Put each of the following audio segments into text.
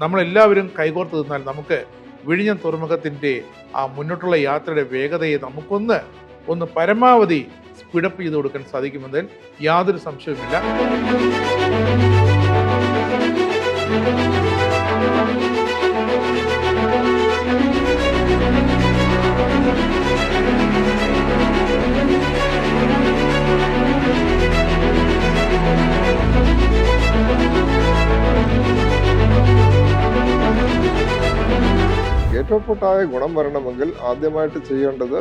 നമ്മളെല്ലാവരും കൈകോർത്ത് നിന്നാൽ നമുക്ക് വിഴിഞ്ഞം തുറമുഖത്തിൻ്റെ ആ മുന്നോട്ടുള്ള യാത്രയുടെ വേഗതയെ ഒന്ന് പരമാവധി സ്പീഡപ്പ് ചെയ്ത് കൊടുക്കാൻ സാധിക്കുമെന്നതിൽ യാതൊരു സംശയവുമില്ല. ഏറ്റവുംപൊട്ടായ ഗുണം വരണമെങ്കിൽ ആദ്യമായിട്ട് ചെയ്യേണ്ടത്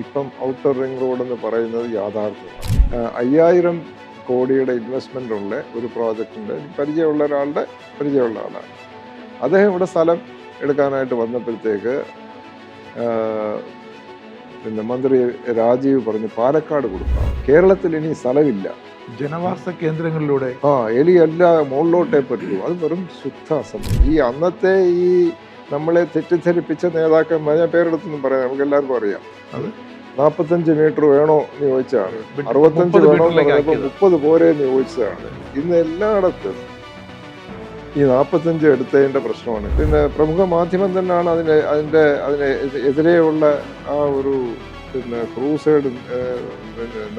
ഇപ്പം ഔട്ടർ റിംഗ് റോഡ് എന്ന് പറയുന്നത് യാഥാർത്ഥ്യമാണ്. 5000 കോടിയുടെ ഇൻവെസ്റ്റ്മെൻ്റ് ഉള്ള ഒരു പ്രോജക്റ്റിൻ്റെ പരിചയമുള്ള ആളാണ് അദ്ദേഹം ഇവിടെ സ്ഥലം എടുക്കാനായിട്ട് വന്നപ്പോഴത്തേക്ക് മന്ത്രി രാജീവ് പറഞ്ഞു പാലക്കാട് കൊടുക്കാം, കേരളത്തിൽ ഇനി സ്ഥലമില്ല, ജനവാസ കേന്ദ്രങ്ങളിലൂടെ എല്ലാം മുകളിലോട്ടേ പറ്റൂ. അത് വെറും ശുദ്ധ അസംബന്ധം. അന്നത്തെ നമ്മളെ തെറ്റിദ്ധരിപ്പിച്ച നേതാക്കന്മാർ, ഞാൻ പേരെടുത്തൊന്നും പറയാം, നമുക്ക് എല്ലാവർക്കും അറിയാം. അത് 45 മീറ്റർ വേണോ എന്ന് ചോദിച്ചതാണ്, 65 വേണോ എന്ന് പറഞ്ഞപ്പോൾ 30 പോരെ എന്ന് ചോദിച്ചതാണ്. ഇന്ന് എല്ലായിടത്തും 45 എടുത്തതിൻ്റെ പ്രശ്നമാണ്. പിന്നെ പ്രമുഖ മാധ്യമം തന്നെയാണ് അതിനെ എതിരെയുള്ള ആ ഒരു ക്രൂസൈഡ്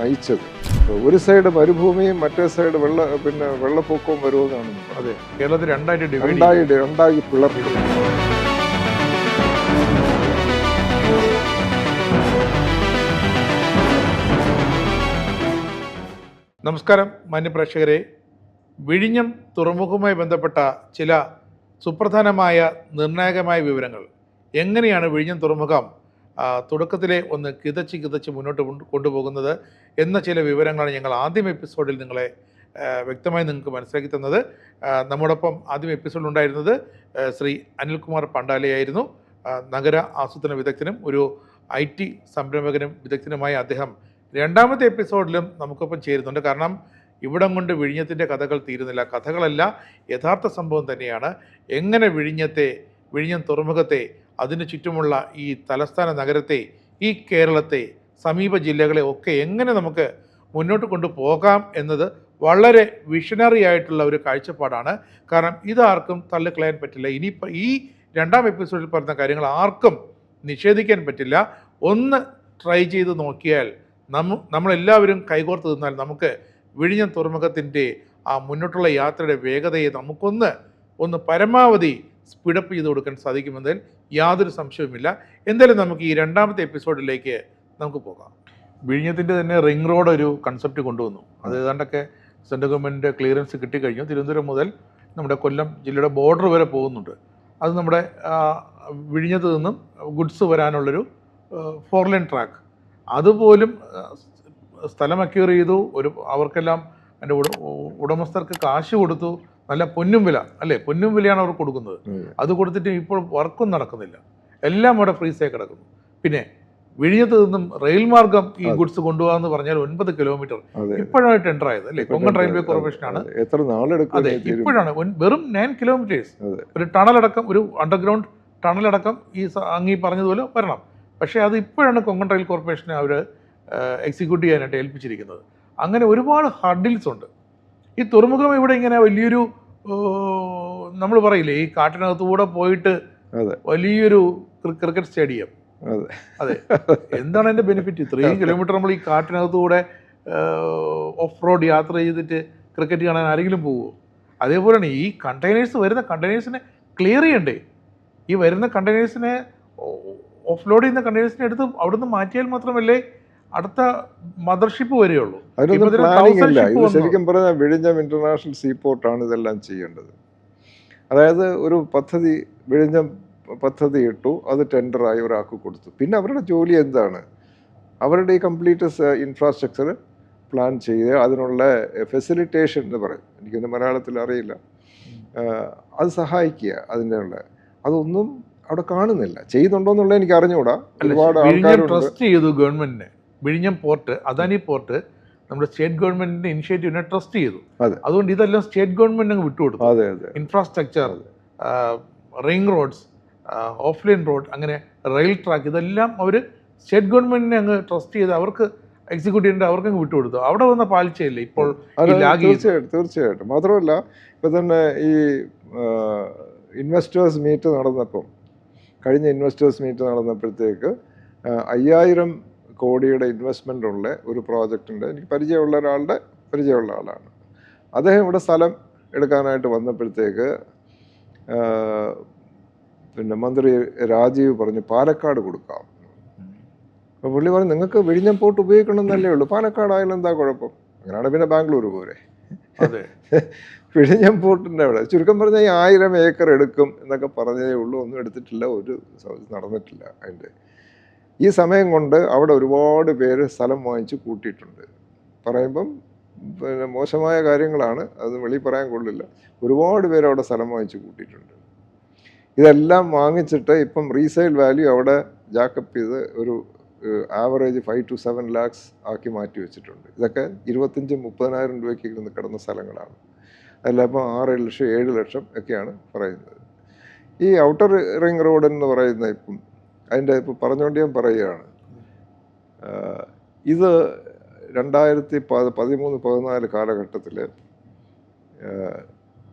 നയിച്ചത്. ഒരു സൈഡ് മരുഭൂമിയും മറ്റേ സൈഡ് വെള്ളപ്പൊക്കവും വരുമെന്നാണ്. അതെ, കേരളത്തിൽ രണ്ടായി പിളർന്നു. നമസ്കാരം മാന്യപ്രേക്ഷകരെ, വിഴിഞ്ഞം തുറമുഖവുമായി ബന്ധപ്പെട്ട ചില സുപ്രധാനമായ നിർണായകമായ വിവരങ്ങൾ, എങ്ങനെയാണ് വിഴിഞ്ഞം തുറമുഖം തുടക്കത്തിലെ ഒന്ന് കിതച്ച് മുന്നോട്ട് കൊണ്ടുപോകുന്നത് എന്ന ചില വിവരങ്ങളാണ് ഞങ്ങൾ ആദ്യം എപ്പിസോഡിൽ നിങ്ങളെ വ്യക്തമായി നിങ്ങൾക്ക് മനസ്സിലാക്കി തന്നത്. നമ്മോടൊപ്പം ആദ്യം എപ്പിസോഡിലുണ്ടായിരുന്നത് ശ്രീ അനിൽകുമാർ പണ്ടാലയായിരുന്നു. നഗര ആസൂത്രണ വിദഗ്ധനും ഒരു IT സംരംഭകനും വിദഗ്ധനുമായ അദ്ദേഹം രണ്ടാമത്തെ എപ്പിസോഡിലും നമുക്കൊപ്പം ചേരുന്നുണ്ട്. കാരണം ഇവിടം കൊണ്ട് വിഴിഞ്ഞത്തിൻ്റെ കഥകൾ തീരുന്നില്ല. കഥകളല്ല, യഥാർത്ഥ സംഭവം തന്നെയാണ്. എങ്ങനെ വിഴിഞ്ഞം തുറമുഖത്തെ, അതിന് ചുറ്റുമുള്ള ഈ തലസ്ഥാന നഗരത്തെ, ഈ കേരളത്തെ, സമീപ ജില്ലകളെ ഒക്കെ എങ്ങനെ നമുക്ക് മുന്നോട്ട് കൊണ്ടുപോകാം എന്നത് വളരെ വിഷണറി ആയിട്ടുള്ള ഒരു കാഴ്ചപ്പാടാണ്. കാരണം ഇതാർക്കും തള്ളിക്കളയാൻ പറ്റില്ല. ഇനിയിപ്പോൾ ഈ രണ്ടാം എപ്പിസോഡിൽ പറഞ്ഞ കാര്യങ്ങൾ ആർക്കും നിഷേധിക്കാൻ പറ്റില്ല. ഒന്ന് ട്രൈ ചെയ്ത് നോക്കിയാൽ നമ്മളെല്ലാവരും കൈകോർത്ത് നിന്നാൽ നമുക്ക് വിഴിഞ്ഞം തുറമുഖത്തിൻ്റെ ആ മുന്നോട്ടുള്ള യാത്രയുടെ വേഗതയെ ഒന്ന് പരമാവധി സ്പീഡപ്പ് ചെയ്ത് കൊടുക്കാൻ സാധിക്കുമെന്നതിൽ യാതൊരു സംശയവുമില്ല. എന്തായാലും നമുക്ക് ഈ രണ്ടാമത്തെ എപ്പിസോഡിലേക്ക് നമുക്ക് പോകാം. വിഴിഞ്ഞത്തിൻ്റെ തന്നെ റിംഗ് റോഡ് ഒരു കൺസെപ്റ്റ് കൊണ്ടുവന്നു. അത് ഏതാണ്ടൊക്കെ സെൻട്രൽ ഗവൺമെൻറ് ക്ലിയറൻസ് കിട്ടിക്കഴിഞ്ഞു. തിരുവനന്തപുരം മുതൽ നമ്മുടെ കൊല്ലം ജില്ലയുടെ ബോർഡർ വരെ പോകുന്നുണ്ട്. അത് നമ്മുടെ വിഴിഞ്ഞത്ത് നിന്നും ഗുഡ്സ് വരാനുള്ളൊരു 4 ലൈൻ ട്രാക്ക്. അതുപോലും സ്ഥലം അക്യൂർ ചെയ്തു. അവർക്കെല്ലാം എൻ്റെ ഉടമസ്ഥർക്ക് കാശ് കൊടുത്തു. നല്ല പൊന്നും വില, അല്ലേ, പൊന്നും വിലയാണ് അവർ കൊടുക്കുന്നത്. അത് കൊടുത്തിട്ട് ഇപ്പോൾ വർക്കും നടക്കുന്നില്ല. എല്ലാം അവിടെ ഫ്രീസായി കിടക്കുന്നു. പിന്നെ വിഴിഞ്ഞത്ത് നിന്നും റെയിൽ മാർഗം ഈ ഗുഡ്സ് കൊണ്ടുപോകാന്ന് പറഞ്ഞാൽ 9 കിലോമീറ്റർ ഇപ്പോഴാണ് ടെൻഡർ ആയത്, അല്ലേ. കൊങ്കൺ റെയിൽവേ കോർപ്പറേഷനാണ്. അതെ, ഇപ്പോഴാണ് വെറും 9 കിലോമീറ്റേഴ്സ്. ഒരു ടണലടക്കം, ഒരു അണ്ടർഗ്രൗണ്ട് ടണലടക്കം അങ്ങീ പറഞ്ഞതുപോലെ വരണം. പക്ഷേ അത് ഇപ്പോഴാണ് കൊങ്കൺ റെയിൽ കോർപ്പറേഷനെ അവർ എക്സിക്യൂട്ട് ചെയ്യാനായിട്ട് ഏൽപ്പിച്ചിരിക്കുന്നത്. അങ്ങനെ ഒരുപാട് ഹർഡിൽസ് ഉണ്ട്. ഈ തുറമുഖം ഇവിടെ ഇങ്ങനെ വലിയൊരു, നമ്മൾ പറയില്ലേ, ഈ കാട്ടിനകത്തുകൂടെ പോയിട്ട് വലിയൊരു ക്രിക്കറ്റ് സ്റ്റേഡിയം. അതെ, എന്താണ് അതിൻ്റെ ബെനിഫിറ്റ്? 3 കിലോമീറ്റർ നമ്മൾ ഈ കാട്ടിനകത്തുകൂടെ ഓഫ് റോഡ് യാത്ര ചെയ്തിട്ട് ക്രിക്കറ്റ് കാണാൻ ആരെങ്കിലും പോവുമോ? അതേപോലെയാണ് ഈ വരുന്ന കണ്ടെയ്നേഴ്സിനെ ക്ലിയർ ചെയ്യണ്ടേ? ഈ വരുന്ന കണ്ടെയ്നേഴ്സിനെ, ഓഫ് ലോഡ് ചെയ്യുന്ന കണ്ടെയ്നേഴ്സിനെ എടുത്ത് അവിടുന്ന് മാറ്റിയാൽ മാത്രമല്ലേ അടുത്ത മദർഷിപ്പ് വരികയുള്ളൂ. ശരിക്കും പറഞ്ഞാൽ വിഴിഞ്ഞം ഇന്റർനാഷണൽ സീപോർട്ടാണ് ഇതെല്ലാം ചെയ്യേണ്ടത്. അതായത് ഒരു വിഴിഞ്ഞം പദ്ധതി ഇട്ടു, അത് ടെൻഡറായി ഒരാൾക്ക് കൊടുത്തു. പിന്നെ അവരുടെ ജോലി എന്താണ്? അവരുടെ ഈ കംപ്ലീറ്റ് ഇൻഫ്രാസ്ട്രക്ചർ പ്ലാൻ ചെയ്ത് അതിനുള്ള ഫെസിലിറ്റേഷൻ എന്ന് പറയും, എനിക്കൊന്ന് മലയാളത്തിൽ അറിയില്ല, അത് സഹായിക്കുക. അതൊന്നും അവിടെ കാണുന്നില്ല. ചെയ്യുന്നുണ്ടോന്നുള്ളത് എനിക്ക് അറിഞ്ഞുകൂടാ. ഒരുപാട് ആൾക്കാർ ട്രസ്റ്റ് ചെയ്തു ഗവൺമെന്റിനെ. വിഴിഞ്ഞം പോർട്ട്, അദാനി പോർട്ട് നമ്മുടെ സ്റ്റേറ്റ് ഗവൺമെന്റിന്റെ ഇനിഷ്യേറ്റീവിനെ ട്രസ്റ്റ് ചെയ്തു. അതുകൊണ്ട് ഇതെല്ലാം സ്റ്റേറ്റ് ഗവൺമെന്റ് അങ്ങ് വിട്ടുകൊടുത്തു. Infrastructure, ring roads, off line road, അങ്ങനെ റെയിൽ ട്രാക്ക്, ഇതെല്ലാം അവർ സ്റ്റേറ്റ് ഗവൺമെന്റിനെ അങ്ങ് ട്രസ്റ്റ് ചെയ്ത് അവർക്ക് എക്സിക്യൂട്ടീവിൻ്റെ അവർക്കങ്ങ് വിട്ടുകൊടുത്തു. അവിടെ വന്ന പാലിച്ചയില്ലേ ഇപ്പോൾ അത് ഈ ലാഗ് ചെയ്യുന്നത്? തീർച്ചയായിട്ടും. മാത്രമല്ല ഇപ്പം തന്നെ ഈ ഇൻവെസ്റ്റേഴ്സ് മീറ്റ് നടന്നപ്പം, കഴിഞ്ഞ ഇൻവെസ്റ്റേഴ്സ് മീറ്റ് നടന്നപ്പോഴത്തേക്ക് 5000 കോടിയുടെ ഇൻവെസ്റ്റ്മെൻ്റ് ഉള്ള ഒരു പ്രോജക്റ്റിൻ്റെ എനിക്ക് പരിചയമുള്ള ആളാണ്. അദ്ദേഹം ഇവിടെ സ്ഥലം എടുക്കാനായിട്ട് വന്നപ്പോഴത്തേക്ക് പിന്നെ മന്ത്രി രാജീവ് പറഞ്ഞു പാലക്കാട് കൊടുക്കാം. അപ്പോൾ പുള്ളി പറഞ്ഞു നിങ്ങൾക്ക് വിഴിഞ്ഞം പോർട്ട് ഉപയോഗിക്കണമെന്നല്ലേ ഉള്ളൂ, പാലക്കാടായാലും എന്താ കുഴപ്പം, അങ്ങനെയാണ് പിന്നെ ബാംഗ്ലൂർ പോരെ. അതെ. വിഴിഞ്ഞം പോർട്ടിൻ്റെ അവിടെ ചുരുക്കം പറഞ്ഞാൽ ഈ 1000 ഏക്കർ എടുക്കും എന്നൊക്കെ പറഞ്ഞതേ ഉള്ളൂ, ഒന്നും എടുത്തിട്ടില്ല, ഒരു നടന്നിട്ടില്ല. അതിൻ്റെ ഈ സമയം കൊണ്ട് അവിടെ ഒരുപാട് പേര് സ്ഥലം വാങ്ങിച്ച് കൂട്ടിയിട്ടുണ്ട്. പറയുമ്പം പിന്നെ മോശമായ കാര്യങ്ങളാണ്, അത് വെളിയിൽ പറയാൻ കൊള്ളില്ല. ഒരുപാട് പേര് അവിടെ സ്ഥലം വാങ്ങിച്ച് കൂട്ടിയിട്ടുണ്ട്. ഇതെല്ലാം വാങ്ങിച്ചിട്ട് ഇപ്പം റീസെയിൽ വാല്യൂ അവിടെ ജാക്കപ്പ് ചെയ്ത് ഒരു ആവറേജ് 5 to 7 lakhs ആക്കി മാറ്റി വെച്ചിട്ടുണ്ട്. ഇതൊക്കെ 25-30,000 രൂപയ്ക്ക് ഇരുന്ന് കിടന്ന സ്ഥലങ്ങളാണ്. അതെല്ലാം ഇപ്പം 6 ലക്ഷം 7 ലക്ഷം ഒക്കെയാണ് പറയുന്നത്. ഈ ഔട്ടർ റിംഗ് റോഡ് എന്ന് പറയുന്ന ഇപ്പം അതിൻ്റെ ഇപ്പം പറഞ്ഞുകൊണ്ട് ഞാൻ പറയുകയാണ്, ഇത് 2013-14 കാലഘട്ടത്തിൽ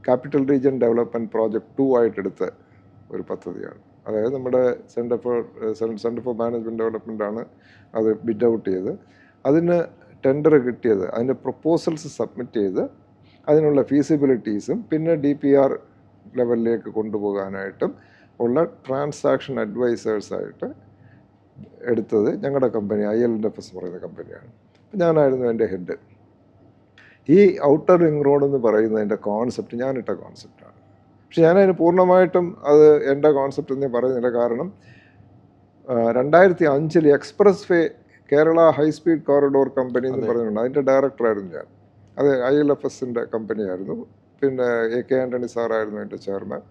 ക്യാപിറ്റൽ റീജിയൻ ഡെവലപ്മെൻറ്റ് പ്രോജക്റ്റ് 2 ആയിട്ട് എടുത്ത ഒരു പദ്ധതിയാണ്. അതായത് നമ്മുടെ സെൻറ്റർ ഫോർ മാനേജ്മെൻറ്റ് ഡെവലപ്മെൻ്റ് ആണ് അത് ബിഡ് ഔട്ട് ചെയ്ത് അതിന് ടെൻഡർ കിട്ടിയത്. അതിൻ്റെ പ്രൊപ്പോസൽസ് സബ്മിറ്റ് ചെയ്ത് അതിനുള്ള ഫീസിബിലിറ്റീസും പിന്നെ DPR ലെവലിലേക്ക് കൊണ്ടുപോകാനായിട്ടും ഉള്ള ട്രാൻസാക്ഷൻ അഡ്വൈസേഴ്സായിട്ട് എടുത്തത് ഞങ്ങളുടെ കമ്പനി IL&FS എന്ന് പറയുന്ന കമ്പനിയാണ്. ഞാനായിരുന്നു എൻ്റെ ഹെഡ്. ഈ ഔട്ടർ റിംഗ് റോഡ് എന്ന് പറയുന്നതിൻ്റെ കോൺസെപ്റ്റ് ഞാനിട്ട കോൺസെപ്റ്റാണ്. പക്ഷെ ഞാനതിന് പൂർണ്ണമായിട്ടും അത് എൻ്റെ കോൺസെപ്റ്റ് എന്ന് പറയുന്നില്ല. കാരണം 2005 എക്സ്പ്രസ് വേ കേരള ഹൈസ്പീഡ് കോറിഡോർ കമ്പനി എന്ന് പറഞ്ഞിട്ടുണ്ട്, അതിൻ്റെ ഡയറക്ടറായിരുന്നു ഞാൻ. അത് IL&FSൻ്റെ കമ്പനിയായിരുന്നു. പിന്നെ AK ആൻ്റണി സാറായിരുന്നു എൻ്റെ ചെയർമാൻ.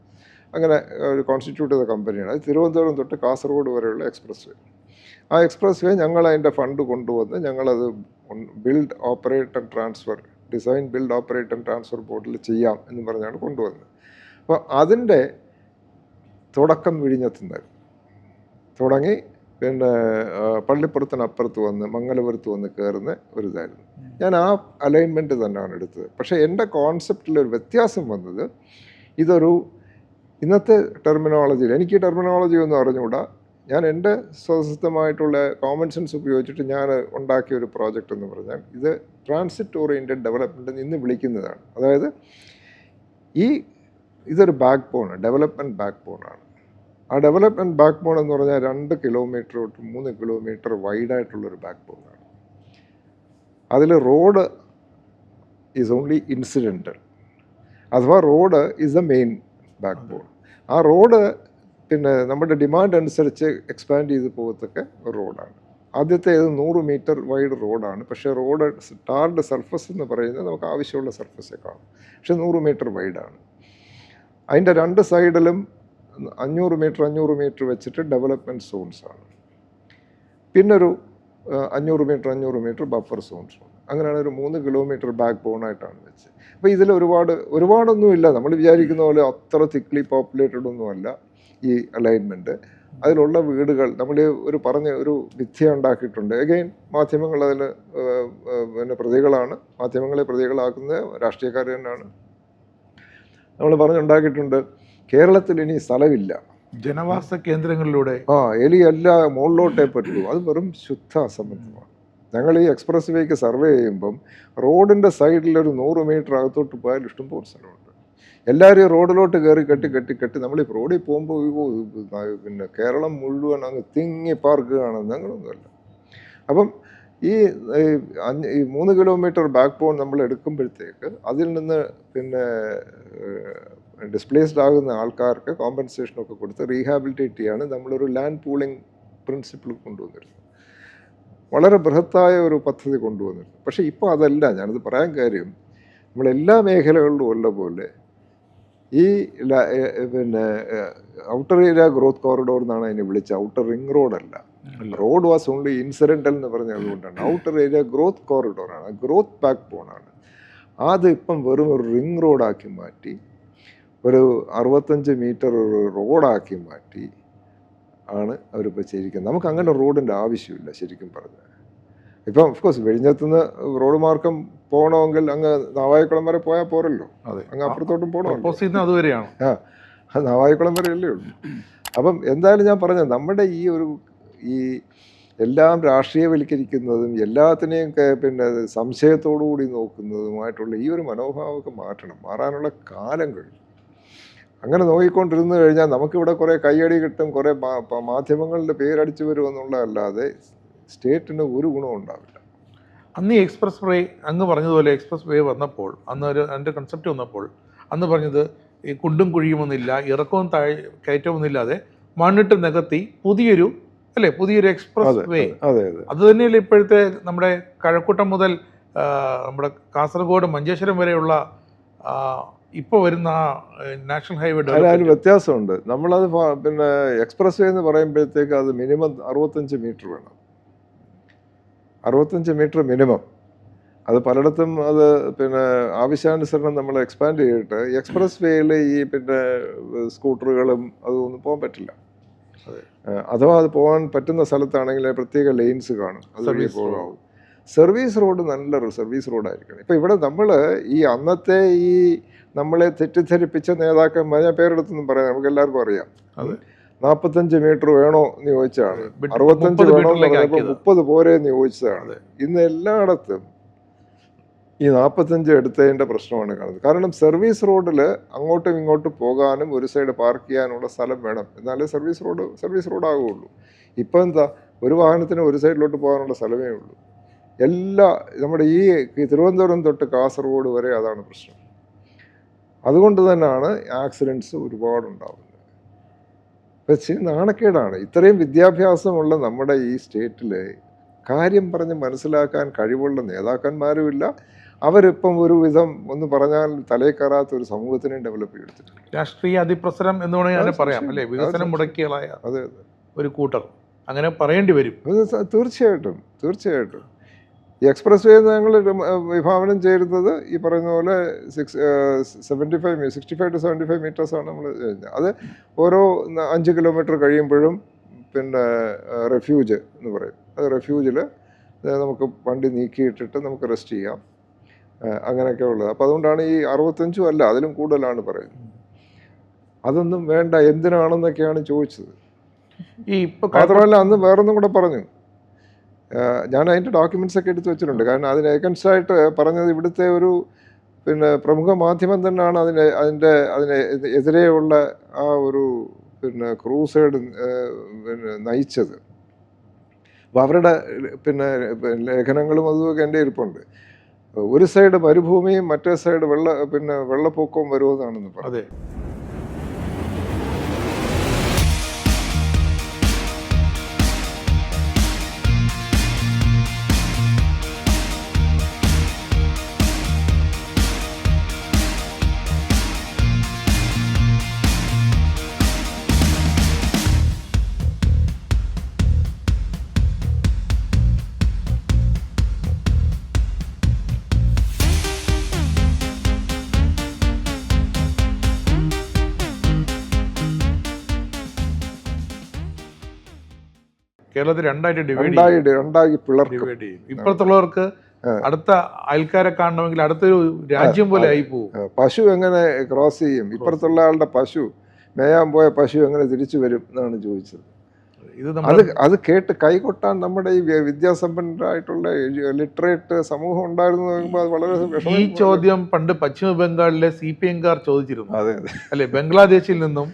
അങ്ങനെ ഒരു കോൺസ്റ്റിറ്റ്യൂട്ട് ചെയ്ത കമ്പനിയാണ്. അത് തിരുവനന്തപുരം തൊട്ട് കാസർഗോഡ് വരെയുള്ള എക്സ്പ്രസ് വേ. ആ എക്സ്പ്രസ് വേ ഞങ്ങൾ അതിൻ്റെ ഫണ്ട് കൊണ്ടുവന്ന് ഞങ്ങളത് build operate and transfer design build operate and transfer ബോർഡിൽ ചെയ്യാം എന്ന് പറഞ്ഞാണ് കൊണ്ടുവന്നത്. അപ്പോൾ അതിൻ്റെ തുടക്കം വിഴിഞ്ഞത്തുനിന്നായിരുന്നു. തുടങ്ങി പിന്നെ പള്ളിപ്പുറത്തിനപ്പുറത്ത് വന്ന് മംഗലപുരത്ത് വന്ന് കയറുന്ന ഒരു ഇതായിരുന്നു. ഞാൻ ആ അലൈൻമെൻറ്റ് തന്നെയാണ് എടുത്തത്. പക്ഷേ എൻ്റെ കോൺസെപ്റ്റിലൊരു വ്യത്യാസം വന്നത്, ഇതൊരു ഇന്നത്തെ ടെർമിനോളജിയിൽ എനിക്ക് ഈ ടെർമിനോളജി ഒന്നും അറിഞ്ഞുകൂടാ. ഞാൻ എൻ്റെ സ്വതസിദ്ധമായിട്ടുള്ള കോമൺ സെൻസ് ഉപയോഗിച്ചിട്ട് ഞാൻ ഉണ്ടാക്കിയ ഒരു പ്രോജക്റ്റ് എന്ന് പറഞ്ഞാൽ ഇത് ട്രാൻസിറ്റ് ഓറിയൻറ്റഡ് ഡെവലപ്മെൻറ്റ് ഇന്ന് വിളിക്കുന്നതാണ്. അതായത് ഇതൊരു ബാക്ക് ബോൺ, ഡെവലപ്മെൻറ്റ് ബാക്ക് ബോണാണ്. ആ ഡെവലപ്മെൻറ്റ് ബാക്ക് ബോൺ എന്ന് പറഞ്ഞാൽ 2 കിലോമീറ്റർ തൊട്ട് 3 കിലോമീറ്റർ വൈഡായിട്ടുള്ളൊരു ബാക്ക് ബോണാണ്. അതിൽ റോഡ് ഈസ് ഓൺലി ഇൻസിഡൻ്റൽ, അഥവാ road is the main backbone. ആ റോഡ് പിന്നെ നമ്മുടെ ഡിമാൻഡ് അനുസരിച്ച് എക്സ്പാൻഡ് ചെയ്ത് പോകത്തൊക്കെ ഒരു റോഡാണ്. ആദ്യത്തെ 100 മീറ്റർ വൈഡ് റോഡാണ്. പക്ഷേ റോഡ് ടാർഡ് സർഫസ് എന്ന് പറയുന്നത് നമുക്ക് ആവശ്യമുള്ള സർഫസേ കാണും. പക്ഷെ 100 മീറ്റർ വൈഡാണ്. അതിൻ്റെ 2 സൈഡിലും 500 മീറ്റർ വെച്ചിട്ട് ഡെവലപ്മെൻറ്റ് സോൺസാണ്. പിന്നൊരു 500 മീറ്റർ ബഫർ സോൺസുണ്ട്. അങ്ങനെയാണ് ഒരു 3 കിലോമീറ്റർ ബാക്ക് ബോണായിട്ടാണ് വെച്ചത്. അപ്പോൾ ഇതിൽ ഒരുപാടൊന്നുമില്ല. നമ്മൾ വിചാരിക്കുന്ന പോലെ അത്ര തിക്ലി പോപ്പുലേറ്റഡ് ഒന്നുമല്ല ഈ അലൈൻമെൻറ്റ്. അതിലുള്ള വീടുകൾ നമ്മൾ ഒരു വിദ്യ ഉണ്ടാക്കിയിട്ടുണ്ട്. അഗെയിൻ മാധ്യമങ്ങൾ അതിൽ പിന്നെ പ്രതികളാണ്. മാധ്യമങ്ങളെ പ്രതികളാക്കുന്നത് രാഷ്ട്രീയക്കാർ തന്നെയാണ്. നമ്മൾ പറഞ്ഞുണ്ടാക്കിയിട്ടുണ്ട്, കേരളത്തിൽ ഇനി സ്ഥലമില്ല, ജനവാസ കേന്ദ്രങ്ങളിലൂടെ എലി എല്ലാം മുകളിലോട്ടേ പറ്റൂ. അത് വെറും ശുദ്ധ അസംബന്ധമാണ്. ഞങ്ങൾ ഈ എക്സ്പ്രസ് വേക്ക് സർവേ ചെയ്യുമ്പം റോഡിൻ്റെ സൈഡിലൊരു 100 മീറ്റർ അകത്തോട്ട് പോയാൽ ഇഷ്ടംപോലെ സ്ഥലമുണ്ട്. എല്ലാവരും റോഡിലോട്ട് കയറി നമ്മൾ ഈ റോഡിൽ പോകുമ്പോൾ പിന്നെ കേരളം മുഴുവൻ അങ്ങ് തിങ്ങി പാർക്കുകയാണെന്ന് അങ്ങനെയൊന്നുമല്ല. അപ്പം ഈ 3 കിലോമീറ്റർ ബാക്ക് ബോൺ നമ്മൾ എടുക്കുമ്പോഴത്തേക്ക് അതിൽ നിന്ന് പിന്നെ ഡിസ്പ്ലേസ്ഡ് ആകുന്ന ആൾക്കാർക്ക് കോമ്പൻസേഷനൊക്കെ കൊടുത്ത് റീഹാബിലിറ്റേറ്റ് ചെയ്യാണ് നമ്മളൊരു ലാൻഡ് പൂളിംഗ് പ്രിൻസിപ്പിൾ കൊണ്ടുവന്നിരുന്നത്. വളരെ ബൃഹത്തായ ഒരു പദ്ധതി കൊണ്ടുവന്നിരുന്നു. പക്ഷേ ഇപ്പോൾ അതല്ല. ഞാനത് പറയാൻ കാര്യം, നമ്മളെല്ലാ മേഖലകളിലും ഉള്ള പോലെ ഈ പിന്നെ ഔട്ടർ ഏരിയ ഗ്രോത്ത് കോറിഡോർ എന്നാണ് അതിനെ വിളിച്ചത്. ഔട്ടർ റിംഗ് റോഡല്ല. റോഡ് വാസ് ഓൺലി ഇൻസിഡൻ്റൽ എന്ന് പറഞ്ഞത് അതുകൊണ്ടാണ്. ഔട്ടർ ഏരിയ ഗ്രോത്ത് കോറിഡോറാണ്, ഗ്രോത്ത് ബാക്ക് ബോണാണ്. അത് ഇപ്പം വെറും ഒരു റിംഗ് റോഡാക്കി മാറ്റി, ഒരു 65 മീറ്റർ ഒരു റോഡാക്കി മാറ്റി ആണ് അവരിപ്പോൾ ചെയ്തിരിക്കുന്നത്. നമുക്ക് അങ്ങനെ റോഡിൻ്റെ ആവശ്യമില്ല ശരിക്കും പറഞ്ഞാൽ. ഇപ്പം ഓഫ്കോഴ്സ് വിഴിഞ്ഞത്തുനിന്ന് റോഡ് മാർഗം പോകണമെങ്കിൽ അങ്ങ് നാവായിക്കുളം വരെ പോയാൽ പോരല്ലോ, അങ്ങ് അപ്പുറത്തോട്ടും പോകണമല്ലോ. അതുവരെയാണ് അത് നാവായിക്കുളം വരെ അല്ലേ ഉള്ളൂ. അപ്പം എന്തായാലും ഞാൻ പറഞ്ഞത് നമ്മുടെ ഈ എല്ലാം രാഷ്ട്രീയവൽക്കരിക്കുന്നതും എല്ലാത്തിനെയും പിന്നെ സംശയത്തോടുകൂടി നോക്കുന്നതുമായിട്ടുള്ള ഈ ഒരു മനോഭാവമൊക്കെ മാറാനുള്ള കാലം കഴിഞ്ഞു. അങ്ങനെ നോക്കിക്കൊണ്ടിരുന്നു കഴിഞ്ഞാൽ നമുക്കിവിടെ കുറേ കയ്യടി കിട്ടും, കുറേ മാധ്യമങ്ങളുടെ പേരടിച്ചു വരുമെന്നുള്ളതല്ലാതെ സ്റ്റേറ്റിന് ഒരു ഗുണവും ഉണ്ടാവില്ല. അന്ന് ഈ എക്സ്പ്രസ് വേ അങ്ങ് പറഞ്ഞതുപോലെ എക്സ്പ്രസ് വേ വന്നപ്പോൾ അന്ന് അതിൻ്റെ കൺസെപ്റ്റ് വന്നപ്പോൾ അന്ന് പറഞ്ഞത് ഈ കുണ്ടും കുഴിയുമൊന്നുമില്ല, ഇറക്കവും കയറ്റമൊന്നുമില്ലാതെ മണ്ണിട്ട് നികത്തി പുതിയൊരു എക്സ്പ്രസ് വേ. അത് തന്നെയല്ലേ ഇപ്പോഴത്തെ നമ്മുടെ കഴക്കൂട്ടം മുതൽ നമ്മുടെ കാസർഗോഡ് മഞ്ചേശ്വരം വരെയുള്ള ഇപ്പോൾ വരുന്ന നാഷണൽ ഹൈവേ. അതിന് വ്യത്യാസമുണ്ട്. നമ്മളത് പിന്നെ എക്സ്പ്രസ് വേ എന്ന് പറയുമ്പോഴത്തേക്ക് അത് മിനിമം 65 മീറ്റർ വേണം, 65 മീറ്റർ മിനിമം. അത് പലയിടത്തും അത് പിന്നെ ആവശ്യാനുസരണം നമ്മൾ എക്സ്പാൻഡ് ചെയ്തിട്ട് എക്സ്പ്രസ് വേയിൽ ഈ പിന്നെ സ്കൂട്ടറുകളും അതൊന്നും പോകാൻ പറ്റില്ല. അഥവാ അത് പോകാൻ പറ്റുന്ന സ്ഥലത്താണെങ്കിൽ പ്രത്യേക ലെയിൻസ് കാണും, അതുവഴി പോകാവും. സർവീസ് റോഡ് നല്ലൊരു സർവീസ് റോഡായിരിക്കണം. ഇപ്പം ഇവിടെ നമ്മൾ ഈ അന്നത്തെ ഈ നമ്മളെ തെറ്റിദ്ധരിപ്പിച്ച നേതാക്കന്മാർ, ഞാൻ പേരെടുത്തൊന്നും പറയാം, നമുക്ക് എല്ലാവർക്കും അറിയാം. 45 മീറ്റർ വേണോ എന്ന് ചോദിച്ചാണ്, 65 വേണോ എന്ന് പറഞ്ഞപ്പോൾ 30 പോരെ എന്ന് ചോദിച്ചതാണ്. ഇന്ന് എല്ലായിടത്തും ഈ 45 എടുത്തതിൻ്റെ പ്രശ്നമാണ് കാണുന്നത്. കാരണം സർവീസ് റോഡിൽ അങ്ങോട്ടും ഇങ്ങോട്ടും പോകാനും ഒരു സൈഡ് പാർക്ക് ചെയ്യാനുള്ള സ്ഥലം വേണം, എന്നാലേ സർവീസ് റോഡാകുള്ളൂ. ഇപ്പം എന്താ, ഒരു വാഹനത്തിന് ഒരു സൈഡിലോട്ട് പോകാനുള്ള സ്ഥലമേ ഉള്ളൂ. നമ്മുടെ ഈ തിരുവനന്തപുരം തൊട്ട് കാസർഗോഡ് വരെ അതാണ് പ്രശ്നം. അതുകൊണ്ട് തന്നെയാണ് ആക്സിഡൻറ്റ്സ് ഒരുപാടുണ്ടാകുന്നത്. പക്ഷേ നാണക്കേടാണ്. ഇത്രയും വിദ്യാഭ്യാസമുള്ള നമ്മുടെ ഈ സ്റ്റേറ്റിൽ കാര്യം പറഞ്ഞ് മനസ്സിലാക്കാൻ കഴിവുള്ള നേതാക്കന്മാരുമില്ല. അവരിപ്പം ഒരു വിധം ഒന്ന് പറഞ്ഞാൽ തലയിൽ കയറാത്ത ഒരു സമൂഹത്തിനെ ഡെവലപ്പ് ചെയ്തിട്ടുണ്ട്. രാഷ്ട്രീയ അതിപ്രസരം എന്ന് വേണമെങ്കിൽ പറയാം അല്ലേ, വികസനം മുടക്കികളായ ഒരു കൂട്ടർ, അങ്ങനെ പറയേണ്ടി വരും. തീർച്ചയായിട്ടും ഈ എക്സ്പ്രസ് വേ ഞങ്ങൾ വിഭാവനം ചെയ്യുന്നത് ഈ പറയുന്ന പോലെ 65 to 75 മീറ്റേഴ്സാണ് നമ്മൾ ചെയ്യുന്നത്. അത് ഓരോ 5 കിലോമീറ്റർ കഴിയുമ്പോഴും പിന്നെ റെഫ്യൂജ് എന്ന് പറയും. അത് റെഫ്യൂജിൽ നമുക്ക് വണ്ടി നീക്കിയിട്ടിട്ട് നമുക്ക് റെസ്റ്റ് ചെയ്യാം, അങ്ങനെയൊക്കെ ഉള്ളത്. അപ്പോൾ അതുകൊണ്ടാണ് ഈ 65 അല്ല, അതിലും കൂടുതലാണ് പറയുന്നത്. അതൊന്നും വേണ്ട, എന്തിനാണെന്നൊക്കെയാണ് ചോദിച്ചത്. മാത്രമല്ല അന്ന് വേറൊന്നും കൂടെ പറഞ്ഞു, ഞാൻ അതിൻ്റെ ഡോക്യുമെൻറ്റ്സ് ഒക്കെ എടുത്ത് വെച്ചിട്ടുണ്ട്. കാരണം അതിന് ഏഗൻസ്റ്റായിട്ട് പറഞ്ഞത് ഇവിടുത്തെ ഒരു പിന്നെ പ്രമുഖ മാധ്യമം തന്നെയാണ് അതിന് എതിരെയുള്ള ആ ഒരു പിന്നെ ക്രൂസൈഡ് പിന്നെ നയിച്ചത്. അപ്പോൾ അവരുടെ പിന്നെ ലേഖനങ്ങളും അതുമൊക്കെ എൻ്റെ ഇരിപ്പുണ്ട്. ഒരു സൈഡ് മരുഭൂമിയും മറ്റേ സൈഡ് വെള്ളപ്പൊക്കവും വരുമെന്നാണെന്ന് പറഞ്ഞു. കേരളത്തിൽ രണ്ടായി പിളർക്കും. ഇപ്പുറത്തുള്ളവർക്ക് അടുത്ത അയൽക്കാരെ കാണണമെങ്കിൽ അടുത്തൊരു രാജ്യം പോലെ ആയി പോകും. പശു എങ്ങനെ ക്രോസ് ചെയ്യും, ഇപ്പുറത്തുള്ള ആളുടെ പശു മേയാൻ പോയ പശു എങ്ങനെ തിരിച്ചു വരും എന്നാണ് ചോദിച്ചത്. അത് കേട്ട് കൈകൊട്ടാൻ നമ്മുടെ ഈ വിദ്യാസമ്പന്നരായിട്ടുള്ള ലിറ്ററേറ്റ് സമൂഹം ഉണ്ടായിരുന്നു. അത് വളരെ ഈ ചോദ്യം പണ്ട് പശ്ചിമ ബംഗാളിലെ CPM-കാർ ചോദിച്ചിരുന്നു. അല്ലെ, ബംഗ്ലാദേശിൽ നിന്നും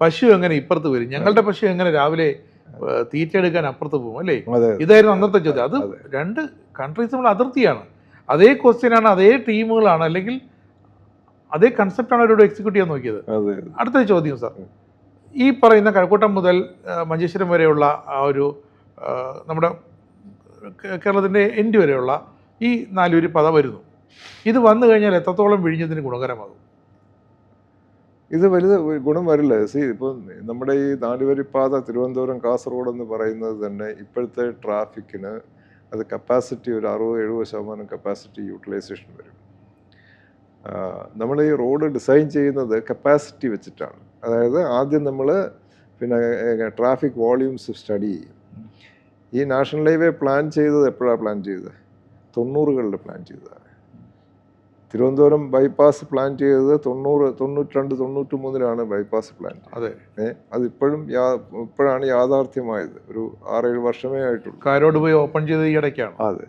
പശു എങ്ങനെ ഇപ്പുറത്ത് വരും, ഞങ്ങളുടെ പശു എങ്ങനെ രാവിലെ തീറ്റ എടുക്കാൻ അപ്പുറത്ത് പോകും, അല്ലേ? ഇതായിരുന്നു അന്നത്തെ ചോദ്യം. അത് രണ്ട് കൺട്രീസ് നമ്മൾ അതിർത്തിയാണ്, അതേ ക്വസ്റ്റ്യനാണ്, അതേ ടീമുകളാണ്, അല്ലെങ്കിൽ അതേ കൺസെപ്റ്റാണ് അവരോട് എക്സിക്യൂട്ട് ചെയ്യാൻ നോക്കിയത്. അടുത്ത ചോദ്യം സാർ, ഈ പറയുന്ന കഴക്കൂട്ടം മുതൽ മഞ്ചേശ്വരം വരെയുള്ള ആ ഒരു നമ്മുടെ കേരളത്തിൻ്റെ എൻഡ് വരെയുള്ള ഈ 4 വരി പാത വരുന്നു. ഇത് വന്നു കഴിഞ്ഞാൽ എത്രത്തോളം വിഴിഞ്ഞതിന് ഗുണകരമാകും? ഇത് വലുത് ഗുണം വരില്ല. ഇപ്പം നമ്മുടെ ഈ 4 വരിപ്പാത തിരുവനന്തപുരം കാസർഗോഡ് എന്ന് പറയുന്നത് തന്നെ ഇപ്പോഴത്തെ ട്രാഫിക്കിന് അത് കപ്പാസിറ്റി ഒരു 60-70% കപ്പാസിറ്റി യൂട്ടിലൈസേഷൻ വരും. നമ്മൾ ഈ റോഡ് ഡിസൈൻ ചെയ്യുന്നത് കപ്പാസിറ്റി വെച്ചിട്ടാണ്. അതായത് ആദ്യം നമ്മൾ പിന്നെ ട്രാഫിക് വോള്യൂംസ് സ്റ്റഡി ചെയ്യും. ഈ നാഷണൽ ഹൈവേ പ്ലാൻ ചെയ്തത് എപ്പോഴാണ് പ്ലാൻ ചെയ്തത്? 90കളിൽ പ്ലാൻ ചെയ്തതാണ്. തിരുവനന്തപുരം ബൈപ്പാസ് പ്ലാൻ ചെയ്തത് 92-93 ബൈപ്പാസ് പ്ലാൻ. അതെ, അതിപ്പോഴും ഇപ്പോഴാണ് യാഥാർത്ഥ്യമായത്. ഒരു 6-7 വർഷമേ ആയിട്ടുള്ളൂ. കാരോട് പോയി ഓപ്പൺ ചെയ്ത് ഈ ഇടയ്ക്കാണ്. അതെ.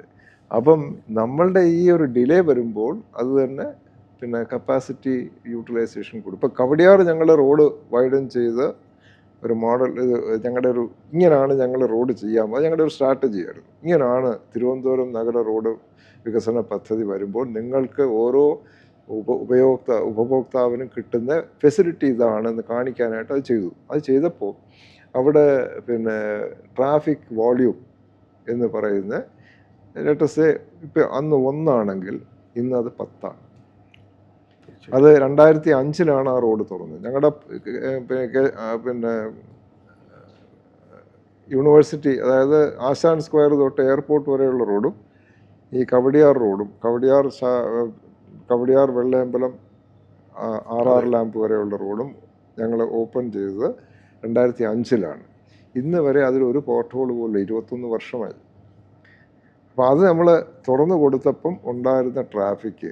അപ്പം നമ്മളുടെ ഈ ഒരു ഡിലേ വരുമ്പോൾ അത് തന്നെ പിന്നെ കപ്പാസിറ്റി യൂട്ടിലൈസേഷൻ കൂടും. ഇപ്പോൾ കവടിയാർ ഞങ്ങൾ റോഡ് വൈഡൻ ചെയ്ത് ഒരു മോഡൽ, ഇത് ഞങ്ങളുടെ ഒരു ഇങ്ങനെയാണ് ഞങ്ങൾ റോഡ് ചെയ്യാമോ, അത് ഞങ്ങളുടെ ഒരു സ്ട്രാറ്റജി ആയിരുന്നു. ഇങ്ങനെയാണ് തിരുവനന്തപുരം നഗര റോഡ് വികസന പദ്ധതി വരുമ്പോൾ നിങ്ങൾക്ക് ഓരോ ഉപഭോക്താവിനും കിട്ടുന്ന ഫെസിലിറ്റി ഇതാണെന്ന് കാണിക്കാനായിട്ട് അത് ചെയ്തു. അത് ചെയ്തപ്പോൾ അവിടെ പിന്നെ ട്രാഫിക് വോള്യൂം എന്ന് പറയുന്ന ലേറ്റസ്റ്റ് ഇപ്പം അന്ന് 1 ആണെങ്കിൽ ഇന്ന് അത് 10 ആണ്. അത് 2005 ആ റോഡ് തുറന്നത്. ഞങ്ങളുടെ പിന്നെ യൂണിവേഴ്സിറ്റി, അതായത് ആശാൻ സ്ക്വയർ തൊട്ട് എയർപോർട്ട് വരെയുള്ള റോഡും ഈ കവടിയാർ റോഡും കവടിയാർ വെള്ളയമ്പലം RR ലാമ്പ് വരെയുള്ള റോഡും ഞങ്ങൾ ഓപ്പൺ ചെയ്തത് 2005. ഇന്ന് വരെ അതിലൊരു പോർട്ട് ഹോൾ പോലും 21 വർഷമായി. അപ്പോൾ അത് നമ്മൾ തുറന്നു കൊടുത്തപ്പം ഉണ്ടായിരുന്ന ട്രാഫിക്ക്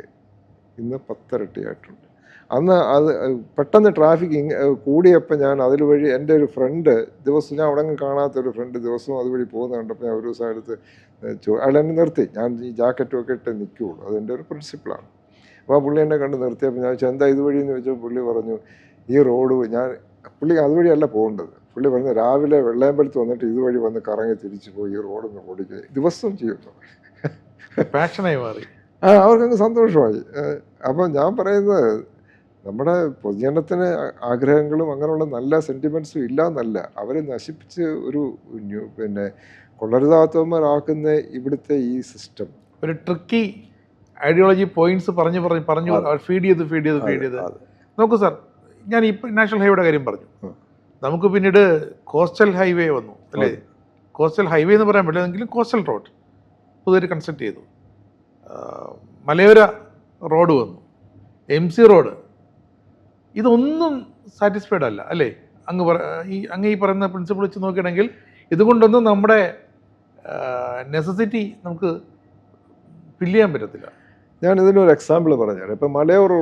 ഇന്ന് 10 ഇരട്ടിയായിട്ടുണ്ട്. അന്ന് അത് പെട്ടെന്ന് ട്രാഫിക് കൂടിയപ്പോൾ ഞാൻ അതിൽ വഴി എൻ്റെ ഒരു ഫ്രണ്ട് ദിവസം, ഞാൻ അവിടെ കാണാത്തൊരു ഫ്രണ്ട് ദിവസവും അതുവഴി പോകുന്ന കണ്ടപ്പോൾ ഞാൻ ഒരു ദിവസം അടുത്ത് അയാൾ എന്നെ നിർത്തി. ഞാൻ ഈ ജാക്കറ്റും ഒക്കെ ഇട്ട് നിൽക്കുകയുള്ളൂ, അതെൻ്റെ ഒരു പ്രിൻസിപ്പിളാണ്. അപ്പോൾ ആ പുള്ളി എന്നെ കണ്ട് നിർത്തിയപ്പോൾ ഞാൻ ചോദിച്ചാൽ എന്താ ഇതുവഴി എന്ന് ചോദിച്ചപ്പോൾ പുള്ളി പറഞ്ഞു ഈ റോഡ് പുള്ളി അതുവഴിയല്ല പോകേണ്ടത്. പുള്ളി പറഞ്ഞു രാവിലെ വെള്ളയമ്പലത്ത് വന്നിട്ട് ഇതുവഴി വന്ന് കറങ്ങി തിരിച്ചു പോയി ഈ റോഡൊന്ന് ഓടിക്കുക ദിവസം ചെയ്യുന്നു. പാഷനായി മാറി. അവർക്കങ്ങ് സന്തോഷമായി. അപ്പം ഞാൻ പറയുന്നത് നമ്മുടെ പൊതുജനത്തിന് ആഗ്രഹങ്ങളും അങ്ങനെയുള്ള നല്ല സെൻറ്റിമെൻറ്റ്സും ഇല്ല എന്നല്ല, അവരെ നശിപ്പിച്ച് ഒരു പിന്നെ കൊള്ളരുതാത്തവന്മാരാക്കുന്ന ഇവിടുത്തെ ഈ സിസ്റ്റം ഒരു ട്രിക്കി ഐഡിയോളജി പോയിന്റ്സ് പറഞ്ഞു ഫീഡ് ചെയ്ത് നോക്കൂ സാർ. ഞാൻ ഈ നാഷണൽ ഹൈവേയുടെ കാര്യം പറഞ്ഞു. നമുക്ക് പിന്നീട് കോസ്റ്റൽ ഹൈവേ വന്നു അല്ലേ? കോസ്റ്റൽ ഹൈവേ എന്ന് പറയാൻ പറ്റില്ലെങ്കിലും കോസ്റ്റൽ റോഡ് പുതിയൊരു കൺസ്ട്രക്ട് ചെയ്തു. മലയോര റോഡ് വന്നു, MC റോഡ്. ഇതൊന്നും സാറ്റിസ്ഫൈഡ് അല്ല അല്ലേ? അങ്ങ് ഈ പറയുന്ന പ്രിൻസിപ്പിൾ വെച്ച് നോക്കുകയാണെങ്കിൽ ഇതുകൊണ്ടൊന്നും നമ്മുടെ നെസസിറ്റി നമുക്ക് ഫില്ല് ചെയ്യാൻ പറ്റത്തില്ല. ഞാൻ ഇതിനൊരു എക്സാമ്പിൾ പറഞ്ഞുതരാം. ഇപ്പം മലയോര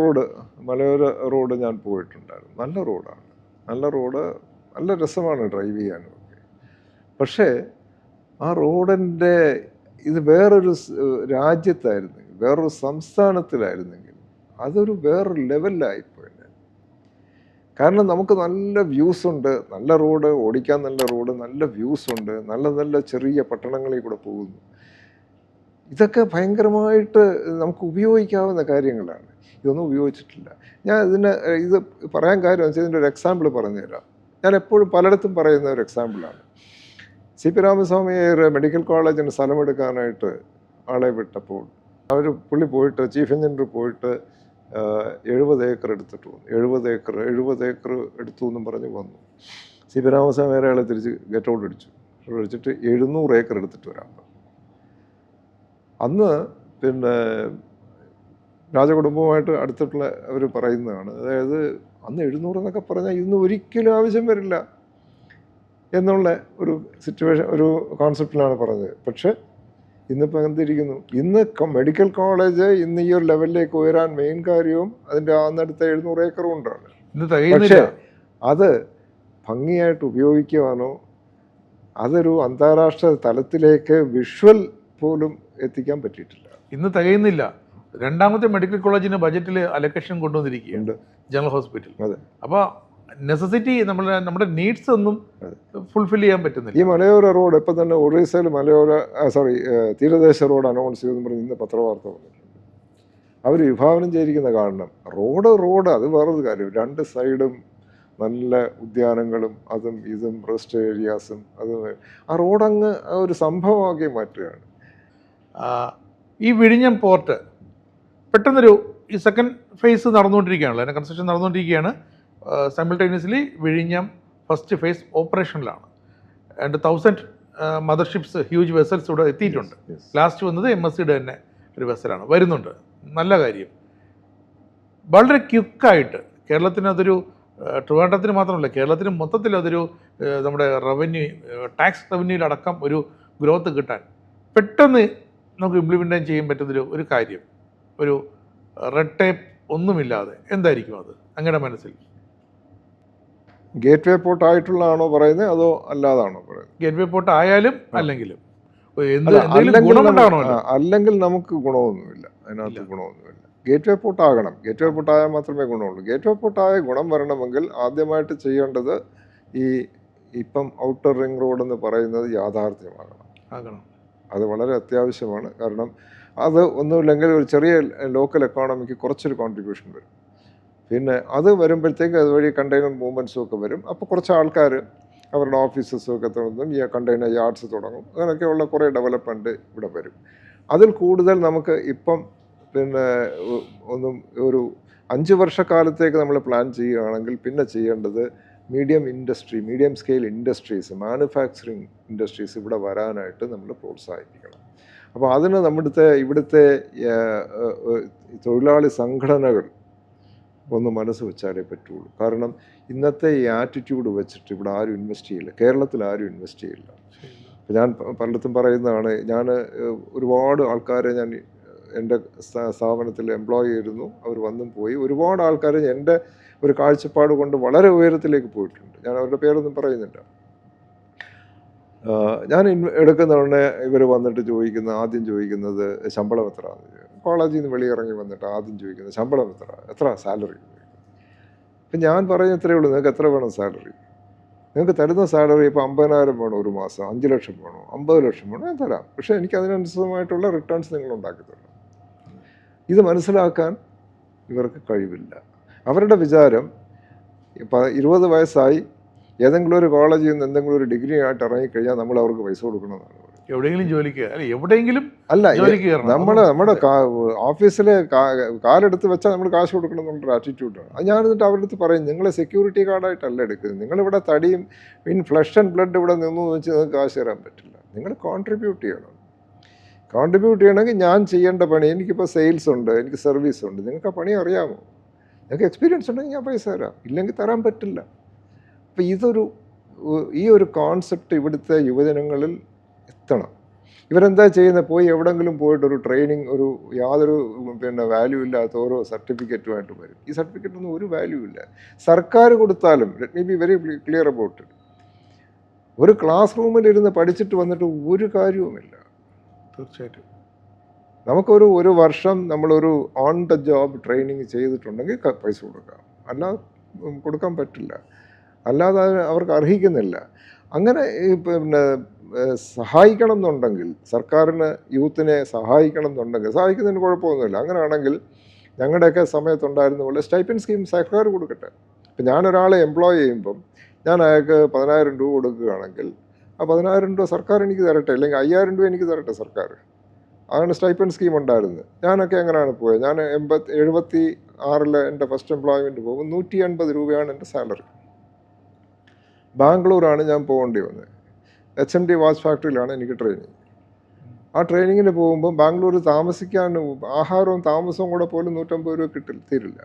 റോഡ് ഞാൻ പോയിട്ടുണ്ടായിരുന്നു. നല്ല റോഡാണ്, നല്ല രസമാണ് ഡ്രൈവ് ചെയ്യാനും ഒക്കെ. പക്ഷേ ആ റോഡിൻ്റെ ഇത് വേറൊരു രാജ്യത്തായിരുന്നെങ്കിൽ, വേറൊരു സംസ്ഥാനത്തിലായിരുന്നെങ്കിൽ അതൊരു വേറൊരു ലെവലിലായിപ്പോയി. കാരണം നമുക്ക് നല്ല വ്യൂസ് ഉണ്ട്, നല്ല റോഡ് ഓടിക്കാൻ, നല്ല റോഡ്, നല്ല വ്യൂസ് ഉണ്ട്, നല്ല ചെറിയ പട്ടണങ്ങളിൽ കൂടെ പോകുന്നു. ഇതൊക്കെ ഭയങ്കരമായിട്ട് നമുക്ക് ഉപയോഗിക്കാവുന്ന കാര്യങ്ങളാണ്. ഇതൊന്നും ഉപയോഗിച്ചിട്ടില്ല. ഞാൻ ഇത് പറയാൻ കാര്യം വെച്ചാൽ ഇതിൻ്റെ ഒരു എക്സാമ്പിൾ പറഞ്ഞു തരാം. ഞാൻ എപ്പോഴും പലയിടത്തും പറയുന്ന ഒരു എക്സാമ്പിളാണ്. CP രാമസ്വാമി മെഡിക്കൽ കോളേജിന് സ്ഥലമെടുക്കാനായിട്ട് ആളെ വിട്ടപ്പോൾ പുള്ളി പോയിട്ട് ചീഫ് എഞ്ചിനീയർ പോയിട്ട് 70 ഏക്കർ എടുത്തിട്ട് വന്നു. 70 ഏക്കർ എടുത്തു എന്നും പറഞ്ഞ് വന്നു. CP രാമസ്വാമി അയാളെ തിരിച്ച് ഗെറ്റ് ഔട്ട് അടിച്ചിട്ട് 700 ഏക്കർ എടുത്തിട്ട് വരാൻ പറഞ്ഞു. അന്ന് പിന്നെ രാജകുടുംബവുമായിട്ട് അടുത്തിട്ടുള്ള അവർ പറയുന്നതാണ്. അതായത് അന്ന് 700 എന്നൊക്കെ പറഞ്ഞാൽ ഇന്ന് ഒരിക്കലും ആവശ്യം വരില്ല എന്നുള്ള ഒരു സിറ്റുവേഷൻ, ഒരു കോൺസെപ്റ്റിലാണ് പറഞ്ഞത്. പക്ഷെ ഇന്നിപ്പോൾ എന്തിരിക്കുന്നു, ഇന്ന് മെഡിക്കൽ കോളേജ് ഇന്ന് ഈ ഒരു ലെവലിലേക്ക് ഉയരാൻ മെയിൻ കാര്യവും അതിൻ്റെ അന്നടുത്ത 700 ഏക്കറും കൊണ്ടാണ്. പക്ഷേ അത് ഭംഗിയായിട്ട് ഉപയോഗിക്കുവാനോ അതൊരു അന്താരാഷ്ട്ര തലത്തിലേക്ക് വിഷ്വൽ പോലും എത്തിക്കാൻ പറ്റിയിട്ടില്ല. ഇന്ന് തികയുന്നില്ല. രണ്ടാമത്തെ മെഡിക്കൽ കോളേജിന് ബജറ്റിൽ അലൊക്കേഷൻ കൊണ്ടുവന്നിരിക്കുകയുണ്ട്, ജനറൽ ഹോസ്പിറ്റൽ. അതെ. അപ്പോൾ നെസസിറ്റി നമ്മുടെ നീഡ്സ് ഒന്നും ഫുൾഫിൽ ചെയ്യാൻ പറ്റുന്നില്ല. ഈ മലയോര റോഡ് ഇപ്പം തന്നെ ഒറീസയിൽ തീരദേശ റോഡ് അനൗൺസ് ചെയ്തെന്ന് പറഞ്ഞ് ഇന്ന് പത്രവാർത്ത വന്നിട്ടുണ്ട്. അവർ വിഭാവനം ചെയ്തിരിക്കുന്ന കാരണം റോഡ് അത് വേറൊരു കാര്യം. 2 സൈഡും നല്ല ഉദ്യാനങ്ങളും അതും ഇതും റെസ്റ്റ് ഏരിയാസും അതും ആ റോഡങ്ങ് ഒരു സംഭവമാക്കി മാറ്റുകയാണ്. ഈ വിഴിഞ്ഞം പോർട്ട് പെട്ടെന്നൊരു ഈ സെക്കൻഡ് ഫേസ് നടന്നുകൊണ്ടിരിക്കുകയാണല്ലോ, അതിൻ്റെ കൺസ്ട്രക്ഷൻ നടന്നുകൊണ്ടിരിക്കുകയാണ്. സൈമിൾട്ടേനിയസ്ലി വിഴിഞ്ഞം ഫസ്റ്റ് ഫേസ് ഓപ്പറേഷനിലാണ്. ആൻഡ് 1000 മദർഷിപ്സ്, ഹ്യൂജ് വെസൽസ് ഇവിടെ എത്തിയിട്ടുണ്ട്. ലാസ്റ്റ് വന്നത് MSCയുടെ തന്നെ ഒരു വെസലാണ് വരുന്നുണ്ട്. നല്ല കാര്യം. വളരെ ക്വിക്കായിട്ട് കേരളത്തിന് അതൊരു ട്രിവാൻഡ്രത്തിന് മാത്രമല്ല കേരളത്തിന് മൊത്തത്തിൽ അതൊരു നമ്മുടെ ടാക്സ് റവന്യൂവിലടക്കം ഒരു ഗ്രോത്ത് കിട്ടാൻ പെട്ടെന്ന് നമുക്ക് ഇംപ്ലിമെൻ്റ് ചെയ്യാൻ പറ്റുന്നൊരു ഒരു കാര്യം, ഒരു റെഡ് ടേപ്പ് ഒന്നുമില്ലാതെ എന്തായിരിക്കും അത് അങ്ങയുടെ മനസ്സിൽ? ഗേറ്റ് വേ പോർട്ട് ആയിട്ടുള്ളതാണോ പറയുന്നത് അതോ അല്ലാതാണോ പറയുന്നത്? ഗേറ്റ് വേ പോർട്ട് ആയാലും അല്ലെങ്കിലും എന്തെങ്കിലും ഗുണമുണ്ടാകണമല്ലോ. അല്ലെങ്കിൽ നമുക്ക് ഗുണമൊന്നുമില്ല, അതിനകത്ത് ഗുണമൊന്നുമില്ല. ഗേറ്റ് വേ പോർട്ട് ആകണം. ഗേറ്റ് വേ പോർട്ട് ആയാൽ മാത്രമേ ഗുണമുള്ളൂ. ഗേറ്റ് വേ പോർട്ട് ആയ ഗുണം വരണമെങ്കിൽ ആദ്യമായിട്ട് ചെയ്യേണ്ടത് ഇപ്പം ഔട്ടർ റിംഗ് റോഡ് എന്ന് പറയുന്നത് യാഥാർത്ഥ്യമാകണം. അത് വളരെ അത്യാവശ്യമാണ്. കാരണം അത് ഒന്നുമില്ലെങ്കിൽ ഒരു ചെറിയ ലോക്കൽ എക്കോണമിക്ക് കുറച്ചൊരു കോൺട്രിബ്യൂഷൻ വരും. പിന്നെ അത് വരുമ്പോഴത്തേക്ക് അതുവഴി കണ്ടെയ്നർ മൂവ്മെൻറ്റ്സും ഒക്കെ വരും. അപ്പോൾ കുറച്ച് ആൾക്കാർ അവരുടെ ഓഫീസസും ഒക്കെ തുടങ്ങും, ഈ കണ്ടെയ്നർ യാർഡ്സ് തുടങ്ങും. അങ്ങനെയൊക്കെയുള്ള കുറേ ഡെവലപ്മെൻറ്റ് ഇവിടെ വരും. അതിൽ കൂടുതൽ നമുക്ക് ഇപ്പം പിന്നെ ഒരു 5 വർഷക്കാലത്തേക്ക് നമ്മൾ പ്ലാൻ ചെയ്യുകയാണെങ്കിൽ പിന്നെ ചെയ്യേണ്ടത് medium scale industries, manufacturing industries ഇവിടെ വരാനായിട്ട് നമ്മൾ പ്രോത്സാഹിപ്പിക്കണം. അപ്പോൾ അതിന് ഇവിടുത്തെ തൊഴിലാളി സംഘടനകൾ ഒന്ന് മനസ്സ് വെച്ചാലേ പറ്റുള്ളൂ. കാരണം ഇന്നത്തെ ഈ ആറ്റിറ്റ്യൂഡ് വെച്ചിട്ട് ഇവിടെ ആരും ഇൻവെസ്റ്റ് ചെയ്യില്ല, കേരളത്തിൽ ആരും ഇൻവെസ്റ്റ് ചെയ്യില്ല. ഞാൻ പലയിടത്തും പറയുന്നതാണ്, ഞാൻ ഒരുപാട് ആൾക്കാരെ ഞാൻ എൻ്റെ സ്ഥാപനത്തിൽ എംപ്ലോയി ചെയ്തിരുന്നു, അവർ വന്നും പോയി. ഒരുപാട് ആൾക്കാർ എൻ്റെ ഒരു കാഴ്ചപ്പാട് കൊണ്ട് വളരെ ഉയരത്തിലേക്ക് പോയിട്ടുണ്ട്. ഞാൻ അവരുടെ പേരൊന്നും പറയുന്നില്ല. ഞാൻ എടുക്കുന്നതുകൊണ്ട് ഇവർ വന്നിട്ട് ആദ്യം ചോദിക്കുന്നത് ശമ്പളം എത്ര, കോളേജിൽ നിന്ന് വെളിയിറങ്ങി വന്നിട്ട് ആദ്യം ചോദിക്കുന്നത് ശമ്പളം എത്ര സാലറി. ഇപ്പം ഞാൻ പറയുന്ന ഇത്രയേ ഉള്ളൂ, നിങ്ങൾക്ക് എത്ര വേണം സാലറി? നിങ്ങൾക്ക് തരുന്ന സാലറി ഇപ്പോൾ 50,000 വേണോ ഒരു മാസം, 5 ലക്ഷം വേണോ, 50 ലക്ഷം വേണോ, ഞാൻ തരാം. പക്ഷേ എനിക്ക് അതിനനുസൃതമായിട്ടുള്ള റിട്ടേൺസ് നിങ്ങൾ ഉണ്ടാക്കി തരണം. ഇത് മനസ്സിലാക്കാൻ ഇവർക്ക് കഴിവില്ല. അവരുടെ വിചാരം 20 വയസ്സായി ഏതെങ്കിലും ഒരു കോളേജിൽ നിന്ന് എന്തെങ്കിലും ഒരു ഡിഗ്രി ആയിട്ട് ഇറങ്ങിക്കഴിഞ്ഞാൽ നമ്മൾ അവർക്ക് പൈസ കൊടുക്കണമെന്നാണ്. എവിടെയെങ്കിലും ജോലിക്ക് എവിടെയെങ്കിലും നമ്മുടെ ഓഫീസിലെ കാലെടുത്ത് വെച്ചാൽ നമ്മൾ കാശ് കൊടുക്കണം എന്നുള്ളൊരു ആറ്റിറ്റ്യൂഡാണ്. അത് ഞാൻ എന്നിട്ട് അവരുടെ അടുത്ത് പറയും, നിങ്ങൾ സെക്യൂരിറ്റി കാർഡായിട്ടല്ല എടുക്കുന്നത്, നിങ്ങളിവിടെ തടിയും ഫ്ലഷ് ആൻഡ് ബ്ലഡ് ഇവിടെ നിന്നു വെച്ച് നിങ്ങൾക്ക് കാശ് തരാൻ പറ്റില്ല. നിങ്ങൾ കോൺട്രിബ്യൂട്ട് ചെയ്യണം. കോൺട്രിബ്യൂട്ട് ചെയ്യണമെങ്കിൽ ഞാൻ ചെയ്യേണ്ട പണി, എനിക്കിപ്പോൾ സെയിൽസ് ഉണ്ട്, എനിക്ക് സർവീസ് ഉണ്ട്, നിങ്ങൾക്ക് ആ പണി അറിയാമോ, നിങ്ങൾക്ക് എക്സ്പീരിയൻസ് ഉണ്ടെങ്കിൽ ഞാൻ പൈസ തരാം, ഇല്ലെങ്കിൽ തരാൻ പറ്റില്ല. അപ്പോൾ ഈ ഒരു കോൺസെപ്റ്റ് ഇവിടുത്തെ യുവജനങ്ങളിൽ എത്തണം. ഇവരെന്താ ചെയ്യുന്നത്, പോയി എവിടെങ്കിലും പോയിട്ടൊരു ട്രെയിനിങ്, യാതൊരു വാല്യൂ ഇല്ലാത്ത ഓരോ സർട്ടിഫിക്കറ്റുമായിട്ട് വരും. ഈ സർട്ടിഫിക്കറ്റൊന്നും ഒരു വാല്യൂ ഇല്ല. സർക്കാർ കൊടുത്താലും, let me be very clear about it, ഒരു ക്ലാസ് റൂമിലിരുന്ന് പഠിച്ചിട്ട് വന്നിട്ട് ഒരു കാര്യവുമില്ല. തീർച്ചയായിട്ടും നമുക്കൊരു വർഷം നമ്മളൊരു ഓൺ ദ ജോബ് ട്രെയിനിങ് ചെയ്തിട്ടുണ്ടെങ്കിൽ പൈസ കൊടുക്കാം, അല്ലാതെ കൊടുക്കാൻ പറ്റില്ല, അല്ലാതെ അവർക്ക് അർഹിക്കുന്നില്ല. അങ്ങനെ സഹായിക്കണം എന്നുണ്ടെങ്കിൽ, സർക്കാരിന് യൂത്തിനെ സഹായിക്കണം എന്നുണ്ടെങ്കിൽ, സഹായിക്കുന്നതിന് കുഴപ്പമൊന്നുമില്ല. അങ്ങനെയാണെങ്കിൽ ഞങ്ങളുടെയൊക്കെ സമയത്തുണ്ടായിരുന്ന പോലെ സ്റ്റൈപ്പൻഡ് സ്കീം സർക്കാർ കൊടുക്കട്ടെ. ഇപ്പം ഞാനൊരാളെ എംപ്ലോയ് ചെയ്യുമ്പം ഞാൻ അയാൾക്ക് 10,000 രൂപ കൊടുക്കുകയാണെങ്കിൽ ആ 10,000 രൂപ സർക്കാർ എനിക്ക് തരട്ടെ, അല്ലെങ്കിൽ 5,000 രൂപ എനിക്ക് തരട്ടെ സർക്കാർ. അതാണ് സ്റ്റൈപ്പൻഡ് സ്കീം ഉണ്ടായിരുന്നത്. ഞാനൊക്കെ എങ്ങനെയാണ് പോയത്, ഞാൻ 76 എൻ്റെ ഫസ്റ്റ് എംപ്ലോയ്മെൻറ്റ് പോകുമ്പോൾ 180 രൂപയാണ് എൻ്റെ സാലറി. ബാംഗ്ലൂരാണ് ഞാൻ പോകേണ്ടി വന്നത്. HMD വാച്ച് ഫാക്ടറിയിലാണ് എനിക്ക് ട്രെയിനിങ്. ആ ട്രെയിനിങ്ങിന് പോകുമ്പോൾ ബാംഗ്ലൂർ താമസിക്കാൻ ആഹാരവും താമസവും കൂടെ പോലും 150 രൂപ തീരില്ല.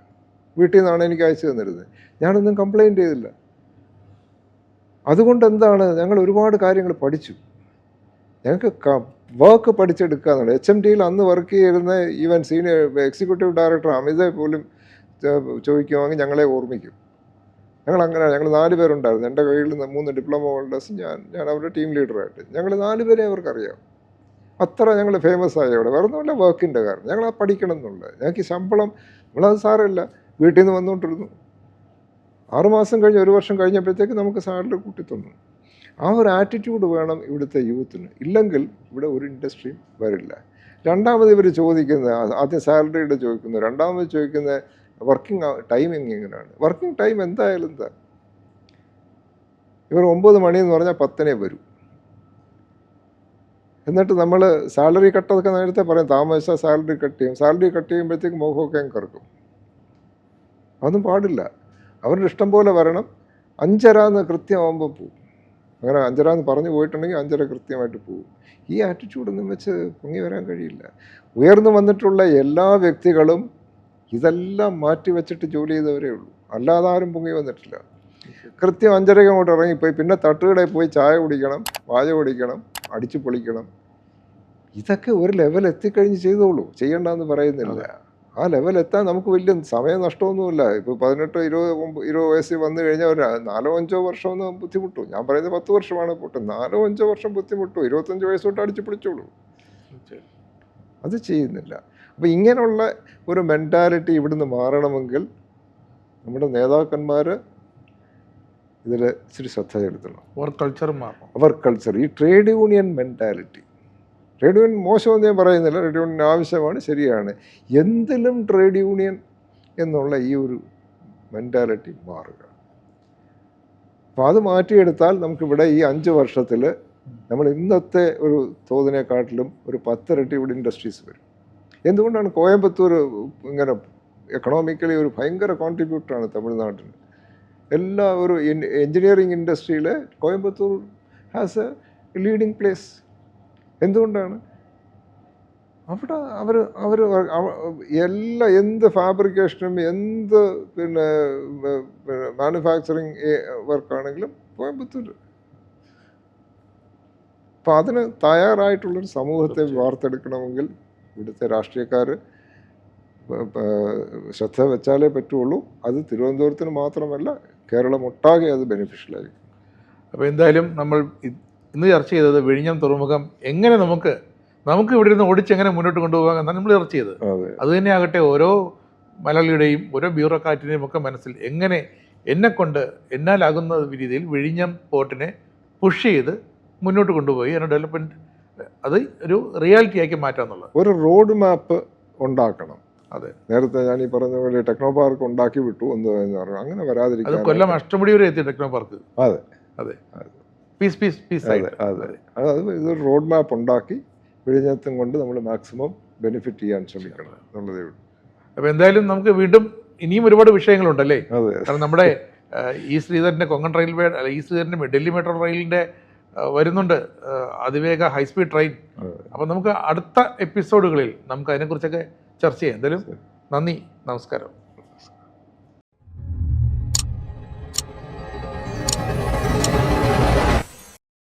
വീട്ടിൽ നിന്നാണ് എനിക്ക് അയച്ചു തന്നിരുന്നത്. ഞാനൊന്നും കംപ്ലയിൻറ്റ് ചെയ്തില്ല. അതുകൊണ്ട് എന്താണ്, ഞങ്ങൾ ഒരുപാട് കാര്യങ്ങൾ പഠിച്ചു. ഞങ്ങൾക്ക് വർക്ക് പഠിച്ചെടുക്കുക എന്നുള്ളത്. HMDയിൽ അന്ന് വർക്ക് ചെയ്യുന്ന ഈവൻ സീനിയർ എക്സിക്യൂട്ടീവ് ഡയറക്ടർ അമിത പോലും ചോദിക്കുവാണെങ്കിൽ ഞങ്ങളെ ഓർമ്മിക്കും. ഞങ്ങൾ 4 പേരുണ്ടായിരുന്നു. എൻ്റെ കയ്യിൽ 3 ഡിപ്ലോമ ഹോൾഡേഴ്സ്, ഞാൻ അവരുടെ ടീം ലീഡറായിട്ട്. ഞങ്ങൾ 4 പേരെ അവർക്കറിയാം. അത്ര ഞങ്ങൾ ഫേമസ് ആയ അവിടെ. വേറെ ഒന്നുമില്ല, വർക്കിൻ്റെ കാരണം. ഞങ്ങൾ ആ പഠിക്കണം എന്നുള്ളത്. ഞങ്ങൾക്ക് ശമ്പളം നമ്മളത് സാരമില്ല, വീട്ടിൽ നിന്ന് വന്നുകൊണ്ടിരുന്നു. 6 മാസം കഴിഞ്ഞ് 1 വർഷം കഴിഞ്ഞപ്പോഴത്തേക്ക് നമുക്ക് സാലറി കൂട്ടി തന്നു. ആ ഒരു ആറ്റിറ്റ്യൂഡ് വേണം ഇവിടുത്തെ യൂത്തിന്. ഇല്ലെങ്കിൽ ഇവിടെ ഒരു ഇൻഡസ്ട്രിയും വരില്ല. രണ്ടാമത് ഇവർ ചോദിക്കുന്നത്, ആദ്യം സാലറിയുടെ ചോദിക്കുന്നു, രണ്ടാമത് ചോദിക്കുന്നത് വർക്കിംഗ് ടൈമിങ് എങ്ങനെയാണ്. വർക്കിംഗ് ടൈം എന്തായാലും എന്താ, ഇവർ 9 മണിയെന്ന് പറഞ്ഞാൽ 10 വരൂ. എന്നിട്ട് നമ്മൾ സാലറി കട്ടൊക്കെ നേരത്തെ പറയും, താമസിച്ചാൽ സാലറി കട്ട് ചെയ്യും. സാലറി കട്ട് ചെയ്യുമ്പോഴത്തേക്ക് മുഖമൊക്കെ അങ്ങ് കറക്കും. അതൊന്നും പാടില്ല. അവരുടെ ഇഷ്ടം പോലെ വരണം. 5:30 കൃത്യമാകുമ്പോൾ പോവും. അങ്ങനെ 5:30 പറഞ്ഞു പോയിട്ടുണ്ടെങ്കിൽ 5:30 കൃത്യമായിട്ട് പോവും. ഈ ആറ്റിറ്റ്യൂഡൊന്നും വെച്ച് പൊങ്ങി വരാൻ കഴിയില്ല. ഉയർന്നു വന്നിട്ടുള്ള എല്ലാ വ്യക്തികളും ഇതെല്ലാം മാറ്റി വെച്ചിട്ട് ജോലി ചെയ്തവരേ ഉള്ളൂ. അല്ലാതെ ആരും പൊങ്ങി വന്നിട്ടില്ല. കൃത്യം 5:30 അങ്ങോട്ട് ഇറങ്ങിപ്പോയി പിന്നെ തട്ടുകടയിൽ പോയി ചായ കുടിക്കണം, വാഴ കുടിക്കണം, അടിച്ചു പൊളിക്കണം. ഇതൊക്കെ ഒരു ലെവൽ എത്തിക്കഴിഞ്ഞ് ചെയ്തോളൂ, ചെയ്യണ്ടെന്ന് പറയുന്നില്ല. ആ ലെവൽ എത്താൻ നമുക്ക് വലിയ സമയം നഷ്ടമൊന്നുമില്ല. ഇപ്പോൾ 18-20 വയസ്സിൽ വന്നു കഴിഞ്ഞാൽ ഒരു 4-5 വർഷം ഒന്ന് ബുദ്ധിമുട്ടും. ഞാൻ പറയുന്നത് 10 വർഷമാണ് പോട്ടെ, 4-5 വർഷം ബുദ്ധിമുട്ടും. 25 വയസ്സ് തൊട്ട് അടിച്ചു പിടിച്ചോളൂ. അത് ചെയ്യുന്നില്ല. അപ്പോൾ ഇങ്ങനെയുള്ള ഒരു മെൻറ്റാലിറ്റി ഇവിടുന്ന് മാറണമെങ്കിൽ നമ്മുടെ നേതാക്കന്മാർ ഇതിൽ ഇച്ചിരി ശ്രദ്ധ ചെലുത്തണം. വർക്ക് കൾച്ചർ, ഈ trade union mentality. Trade union മോശമെന്ന് ഞാൻ പറയുന്നില്ല, ട്രേഡ് യൂണിയൻ ആവശ്യമാണ്, ശരിയാണ്. എന്തിലും ട്രേഡ് യൂണിയൻ എന്നുള്ള ഈ ഒരു മെൻറ്റാലിറ്റി മാറുക. അപ്പോൾ അത് മാറ്റിയെടുത്താൽ നമുക്കിവിടെ ഈ 5 വർഷത്തിൽ നമ്മൾ ഇന്നത്തെ ഒരു തോതിനെക്കാട്ടിലും ഒരു 10 ഇരട്ടി ഇവിടെ ഇൻഡസ്ട്രീസ് വരും. എന്തുകൊണ്ടാണ് കോയമ്പത്തൂർ ഇങ്ങനെ എക്കണോമിക്കലി ഒരു ഭയങ്കര കോൺട്രിബ്യൂട്ടറാണ് തമിഴ്നാട്ടിന്. എല്ലാ ഒരു എൻജിനീയറിംഗ് ഇൻഡസ്ട്രിയിൽ Coimbatore has A leading place. എന്തുകൊണ്ടാണ്? അവിടെ അവർ എന്ത് ഫാബ്രിക്കേഷനും എന്ത് പിന്നെ മാനുഫാക്ചറിങ് വർക്കാണെങ്കിലും കോയമ്പത്തൂർ. അപ്പം അതിന് തയ്യാറായിട്ടുള്ളൊരു സമൂഹത്തെ വാർത്തെടുക്കണമെങ്കിൽ ഇവിടുത്തെ രാഷ്ട്രീയക്കാർ ശ്രദ്ധ വെച്ചാലേ പറ്റുള്ളൂ. അത് തിരുവനന്തപുരത്തിന് മാത്രമല്ല, കേരളം ഒട്ടാകെ അത് ബെനിഫിഷ്യലായിരിക്കും. അപ്പോൾ എന്തായാലും നമ്മൾ ഇന്ന് ചർച്ച ചെയ്തത് വിഴിഞ്ഞം തുറമുഖം എങ്ങനെ നമുക്ക് ഇവിടെ നിന്ന് ഓടിച്ചെങ്ങനെ മുന്നോട്ട് കൊണ്ടുപോകാം എന്നാണ് നമ്മൾ ചർച്ച ചെയ്തത്. അത് തന്നെയാകട്ടെ ഓരോ മലയാളിയുടെയും ഓരോ ബ്യൂറോക്രാറ്റിൻ്റെയും ഒക്കെ മനസ്സിൽ എങ്ങനെ എന്നാലാകുന്ന രീതിയിൽ വിഴിഞ്ഞം പോർട്ടിനെ പുഷ് ചെയ്ത് മുന്നോട്ട് കൊണ്ടുപോയി അതിന് ഡെവലപ്മെൻറ്റ് അത് ഒരു റിയാലിറ്റി ആക്കി മാറ്റാന്നുള്ളത്. ഒരു റോഡ് മാപ്പ് ഉണ്ടാക്കണം. അതെ, നേരത്തെ ഞാൻ ഈ പറഞ്ഞ പോലെ ടെക്നോ പാർക്ക് ഉണ്ടാക്കി വിട്ടു എന്ന് പറഞ്ഞു, അങ്ങനെ വരാതിരിക്കാൻ. അത് കൊല്ലം അഷ്ടമുടി വരെ എത്തി ടെക്നോ പാർക്ക്. അതെ അതെ, പീസ് അതെ. അതായത് ഇതൊരു റോഡ് മാപ്പ് ഉണ്ടാക്കി വിഴിഞ്ഞത്തും കൊണ്ട് നമ്മൾ മാക്സിമം ബെനിഫിറ്റ് ചെയ്യാൻ ശ്രമിക്കണം എന്നുള്ളതേ ഉള്ളൂ. അപ്പോൾ എന്തായാലും നമുക്ക് വീണ്ടും ഇനിയും ഒരുപാട് വിഷയങ്ങളുണ്ടല്ലേ. അതെ, കാരണം നമ്മുടെ ഈ ശ്രീധരൻ്റെ കൊങ്കൺ റെയിൽവേ, ഈ ശ്രീധരൻ്റെ ഡൽഹി മെട്രോ റെയിലിൻ്റെ വരുന്നുണ്ട് അതിവേഗ ഹൈസ്പീഡ് ട്രെയിൻ. അപ്പോൾ നമുക്ക് അടുത്ത എപ്പിസോഡുകളിൽ നമുക്ക് അതിനെക്കുറിച്ചൊക്കെ ചർച്ച ചെയ്യാം. എന്തായാലും നന്ദി, നമസ്കാരം.